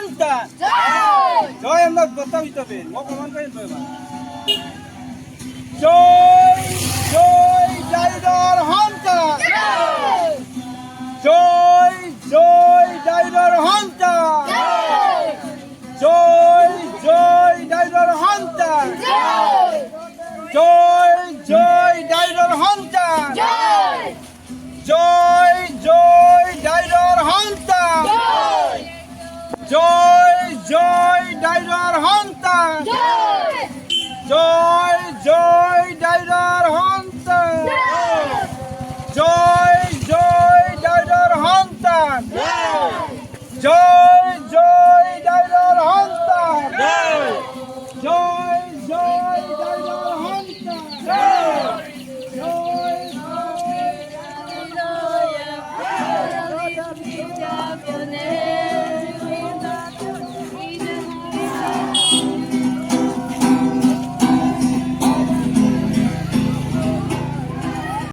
সন্তান জয় আমরা প্রস্তাবিত পেন অপমান করেন জয় জয় ডাইডর সন্তান জয় জয় ডাইডর সন্তান জয় জয় ডাইডর সন্তান জয় জয় ডাইডর সন্তান জয় জয় ডাইডর সন্তান জয় জয় ডাইডর সন্তান জয়